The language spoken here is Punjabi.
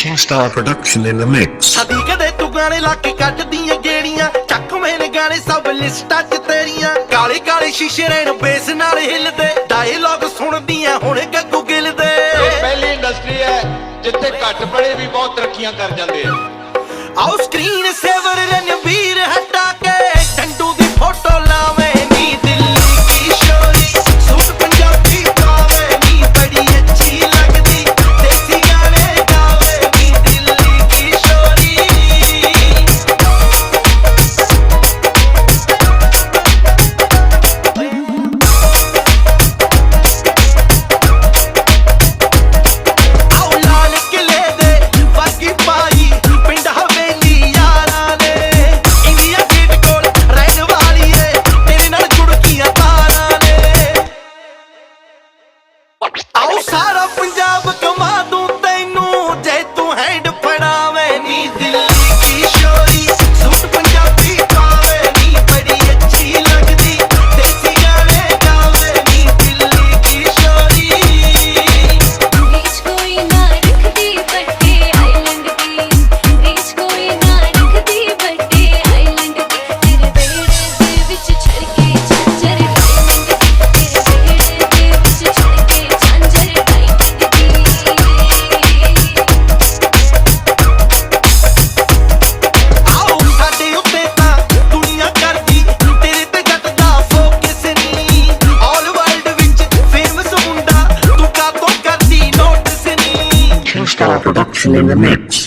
Kingstar production in the mix. ਸਾਡੀ ਕਦੇ ਤੂੰ ਗਾਣੇ ਲਾ ਕੇ ਕੱਢਦੀਆਂ ਗੇੜੀਆਂ ਚੱਕਵੇਂ ਨੇ ਗਾਣੇ ਸਭ ਲਿਸਟਾਂ 'ਚ ਤੇਰੀਆਂ ਕਾਲੇ ਕਾਲੇ ਸ਼ੀਸ਼ੇ ਰਹਿਣ ਬੇਸ ਨਾਲ ਹਿੱਲਦੇ ਡਾਇਲੌਗ ਸੁਣਦੀਆਂ ਹੁਣ ਗੱਗੂ ਗਿੱਲ ਦੇ ਇਹ ਪਹਿਲੀ ਇੰਡਸਟਰੀ ਹੈ ਜਿੱਥੇ ਘੱਟ ਬੜੇ ਵੀ ਬਹੁਤ ਤਰੱਕੀਆਂ ਕਰ ਜਾਂਦੇ ਆ ਆਓ ਸਕਰੀਨ ਸੇਵਰ ਰਣਵੀਰ ਹਟਾ ਕੇ ਟੰਡੂ ਦੀ ਫੋਟੋ ਲਾਵੇਂ ਨੀ ਦਿੱਲੀ ਕੀ ਸ਼ੋਰੀ ਸੂਟ ਪੰਜਾਬੀ ਪਾਵੇ ਨੀ ਬੜੀ ਅੱਛੀ ਲੱਗਦੀ ਦੇਸੀ ਗਾਣੇ ਗਾਵੇ ਨੀ ਦਿੱਲੀ ਕੀ ਸ਼ੋਰੀ ਆਓ ਲਾਲ ਕਿਲੇ ਦੇ ਵਾਗੀ ਪਾਈ ਪਿੰਡ ਹਵੇਲੀ ਯਾਰਾਂ ਨੇ ਇੰਡੀਆ ਗੇਟ ਕੋਲ ਰਹਿਣ ਵਾਲੀ ਏ ਤੇਰੇ ਨਾਲ ਜੁੜਕੀਆਂ ਤਾਰਾਂ ਨੇ ਆਓ ਸਾਰਾ ਪੰਜਾਬ ਕਮਾ ਦੂੰ ਤੈਨੂੰ ਜੇ ਤੂੰ ਹੈਂਡ ਫੜਾਵੇਂ ਨੀ ਦਿੱਲੀ ਕੀ ਸ਼ੋਰੀ ਸੂਟ ਪੰਜਾਬੀ ਪਾਵੇ ਨੀ ਬੜੀ ਅੱਛੀ ਲੱਗਦੀ ਦੇਸੀ ਗਾਣੇ ਗਾਵੇ ਨੀ ਦਿੱਲੀ ਕੀ ਸ਼ੋਰੀ ਰੀਚ ਕੋਈ ਨਾ ਰੱਖਦੀ ਵੱਡੇ ਆਈਲੈਂਡ ਦੀ ਰੀਚ ਕੋਈ ਨਾ ਰੱਖਦੀ ਵੱਡੇ ਆਈਲੈਂਡ ਦੀ ਤੇਰੇ ਵਿਹੜੇ ਦੇ ਵਿੱਚ ਛੜ ਕੇ ਝਾਂਜਰ ਡਾਇਮੰਡ ਦੀ ਤੇਰੇ ਵਿਹੜੇ ਦੇ ਵਿੱਚ ਛੜ ਕੇ ਝਾਂਜਰ ਡਾਇਮੰਡ ਦੀ ਆਓ ਸਾਡੇ ਉੱਤੇ ਤਾਂ ਦੁਨੀਆ ਕਰਦੀ ਤੇਰੇ ਤੇ ਜੱਟ ਦਾ ਫੋਕਸ ਨਹੀਂ ਆਲ ਵਰਲਡ ਵਿੱਚ ਫੇਮਸ ਮੁੰਡਾ ਤੂੰ ਕਾਤੋਂ ਕਰਦੀ ਨੋਟਿਸ ਨਹੀਂ Kingstar production in the mix.